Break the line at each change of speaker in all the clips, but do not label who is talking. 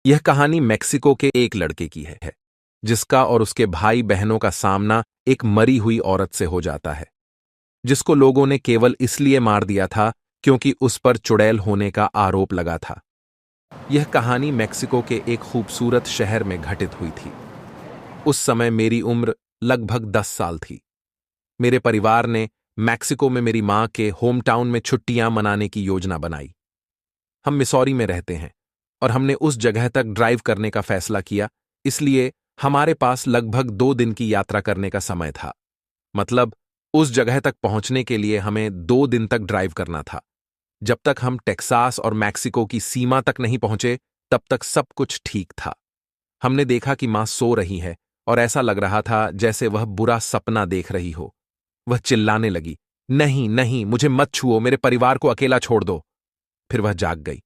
यह कहानी मेक्सिको के एक लड़के की है जिसका और उसके भाई बहनों का सामना एक मरी हुई औरत से हो जाता है, जिसको लोगों ने केवल इसलिए मार दिया था क्योंकि उस पर चुड़ैल होने का आरोप लगा था। यह कहानी मेक्सिको के एक खूबसूरत शहर में घटित हुई थी। उस समय मेरी उम्र लगभग 10 साल थी। मेरे परिवार ने मैक्सिको में मेरी मां के होम टाउन में छुट्टियां मनाने की योजना बनाई। हम मिसौरी में रहते हैं और हमने उस जगह तक ड्राइव करने का फैसला किया, इसलिए हमारे पास लगभग 2 दिन की यात्रा करने का समय था। मतलब उस जगह तक पहुंचने के लिए हमें 2 दिन तक ड्राइव करना था। जब तक हम टेक्सास और मैक्सिको की सीमा तक नहीं पहुंचे, तब तक सब कुछ ठीक था। हमने देखा कि मां सो रही है और ऐसा लग रहा था जैसे वह बुरा सपना देख रही हो। वह चिल्लाने लगी, नहीं नहीं, मुझे मत छुओ, मेरे परिवार को अकेला छोड़ दो। फिर वह जाग गई।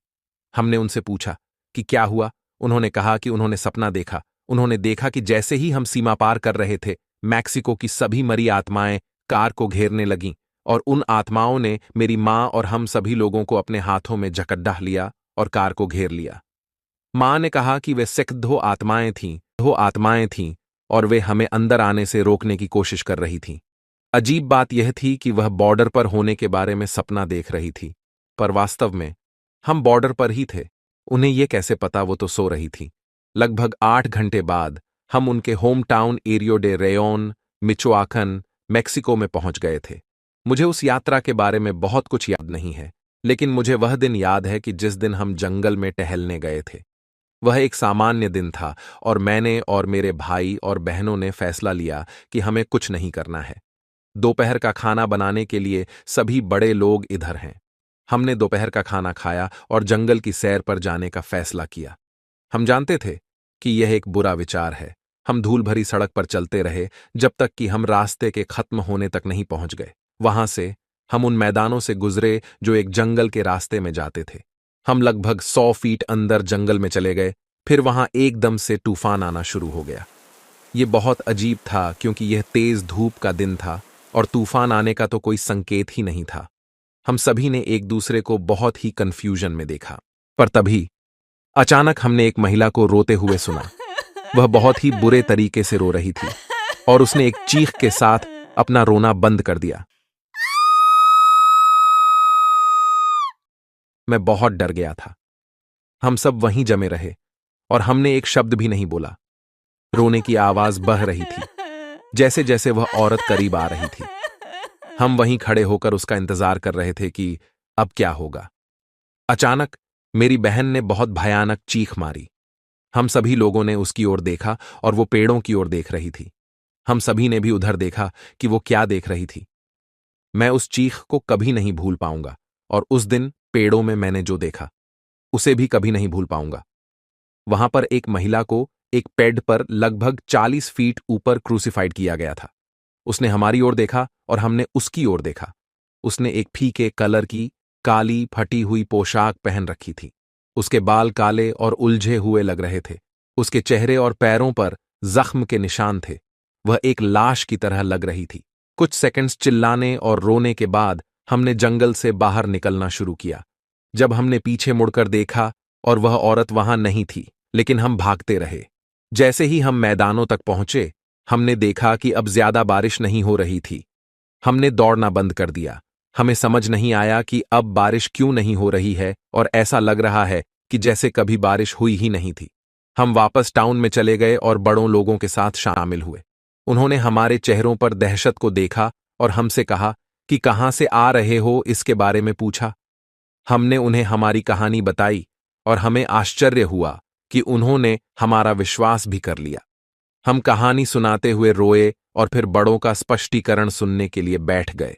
हमने उनसे पूछा कि क्या हुआ। उन्होंने कहा कि उन्होंने सपना देखा। उन्होंने देखा कि जैसे ही हम सीमा पार कर रहे थे, मैक्सिको की सभी मरी आत्माएं कार को घेरने लगीं और उन आत्माओं ने मेरी मां और हम सभी लोगों को अपने हाथों में जकड्ढा लिया और कार को घेर लिया। मां ने कहा कि वे सिक्धो आत्माएं थीं और वे हमें अंदर आने से रोकने की कोशिश कर रही थीं। अजीब बात यह थी कि वह बॉर्डर पर होने के बारे में सपना देख रही थी, पर वास्तव में हम बॉर्डर पर ही थे। उन्हें यह कैसे पता, वो तो सो रही थी। लगभग 8 घंटे बाद हम उनके होम टाउन एरियो डे रेयोन, मिचोआकन, मेक्सिको में पहुंच गए थे। मुझे उस यात्रा के बारे में बहुत कुछ याद नहीं है, लेकिन मुझे वह दिन याद है कि जिस दिन हम जंगल में टहलने गए थे। वह एक सामान्य दिन था और मैंने और मेरे भाई और बहनों ने फैसला लिया कि हमें कुछ नहीं करना है। दोपहर का खाना बनाने के लिए सभी बड़े लोग इधर हैं। हमने दोपहर का खाना खाया और जंगल की सैर पर जाने का फैसला किया। हम जानते थे कि यह एक बुरा विचार है। हम धूल भरी सड़क पर चलते रहे जब तक कि हम रास्ते के खत्म होने तक नहीं पहुंच गए। वहां से हम उन मैदानों से गुजरे जो एक जंगल के रास्ते में जाते थे। हम लगभग 100 फीट अंदर जंगल में चले गए। फिर वहां एकदम से तूफान आना शुरू हो गया। ये बहुत अजीब था क्योंकि यह तेज धूप का दिन था और तूफान आने का तो कोई संकेत ही नहीं था। हम सभी ने एक दूसरे को बहुत ही कंफ्यूजन में देखा। पर तभी अचानक हमने एक महिला को रोते हुए सुना। वह बहुत ही बुरे तरीके से रो रही थी और उसने एक चीख के साथ अपना रोना बंद कर दिया। मैं बहुत डर गया था। हम सब वहीं जमे रहे और हमने एक शब्द भी नहीं बोला। रोने की आवाज बह रही थी जैसे जैसे वह औरत करीब आ रही थी। हम वहीं खड़े होकर उसका इंतजार कर रहे थे कि अब क्या होगा। अचानक मेरी बहन ने बहुत भयानक चीख मारी। हम सभी लोगों ने उसकी ओर देखा और वो पेड़ों की ओर देख रही थी। हम सभी ने भी उधर देखा कि वो क्या देख रही थी। मैं उस चीख को कभी नहीं भूल पाऊंगा और उस दिन पेड़ों में मैंने जो देखा उसे भी कभी नहीं भूल पाऊंगा। वहां पर एक महिला को एक पेड़ पर लगभग 40 फीट ऊपर क्रूसिफाइड किया गया था। उसने हमारी ओर देखा और हमने उसकी ओर देखा। उसने एक फीके कलर की काली फटी हुई पोशाक पहन रखी थी। उसके बाल काले और उलझे हुए लग रहे थे। उसके चेहरे और पैरों पर जख्म के निशान थे। वह एक लाश की तरह लग रही थी। कुछ सेकंड्स चिल्लाने और रोने के बाद हमने जंगल से बाहर निकलना शुरू किया। जब हमने पीछे मुड़कर देखा और वह औरत वहां नहीं थी, लेकिन हम भागते रहे। जैसे ही हम मैदानों तक पहुंचे, हमने देखा कि अब ज्यादा बारिश नहीं हो रही थी। हमने दौड़ना बंद कर दिया। हमें समझ नहीं आया कि अब बारिश क्यों नहीं हो रही है और ऐसा लग रहा है कि जैसे कभी बारिश हुई ही नहीं थी। हम वापस टाउन में चले गए और बड़ों लोगों के साथ शामिल हुए। उन्होंने हमारे चेहरों पर दहशत को देखा और हमसे कहा कि कहां से आ रहे हो, इसके बारे में पूछा। हमने उन्हें हमारी कहानी बताई और हमें आश्चर्य हुआ कि उन्होंने हमारा विश्वास भी कर लिया। हम कहानी सुनाते हुए रोए और फिर बड़ों का स्पष्टीकरण सुनने के लिए बैठ गए।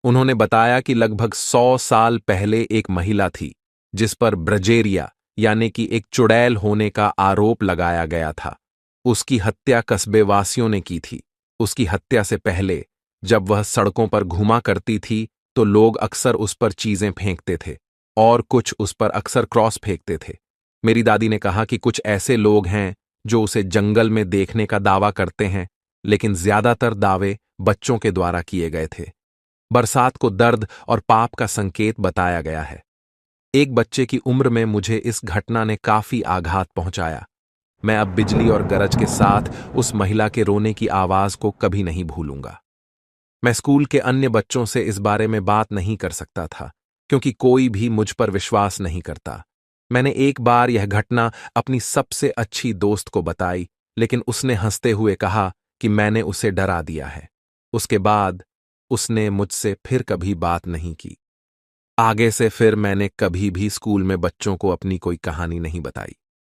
उन्होंने बताया कि लगभग 100 साल पहले एक महिला थी जिस पर ब्रजेरिया यानी कि एक चुड़ैल होने का आरोप लगाया गया था। उसकी हत्या कस्बे वासियों ने की थी। उसकी हत्या से पहले जब वह सड़कों पर घूमा करती थी तो लोग अक्सर उस पर चीजें फेंकते थे और कुछ उस पर अक्सर क्रॉस फेंकते थे। मेरी दादी ने कहा कि कुछ ऐसे लोग हैं जो उसे जंगल में देखने का दावा करते हैं, लेकिन ज्यादातर दावे बच्चों के द्वारा किए गए थे। बरसात को दर्द और पाप का संकेत बताया गया है। एक बच्चे की उम्र में मुझे इस घटना ने काफी आघात पहुंचाया। मैं अब बिजली और गरज के साथ उस महिला के रोने की आवाज को कभी नहीं भूलूंगा। मैं स्कूल के अन्य बच्चों से इस बारे में बात नहीं कर सकता था, क्योंकि कोई भी मुझ पर विश्वास नहीं करता। मैंने एक बार यह घटना अपनी सबसे अच्छी दोस्त को बताई, लेकिन उसने हंसते हुए कहा कि मैंने उसे डरा दिया है। उसके बाद उसने मुझसे फिर कभी बात नहीं की। आगे से फिर मैंने कभी भी स्कूल में बच्चों को अपनी कोई कहानी नहीं बताई।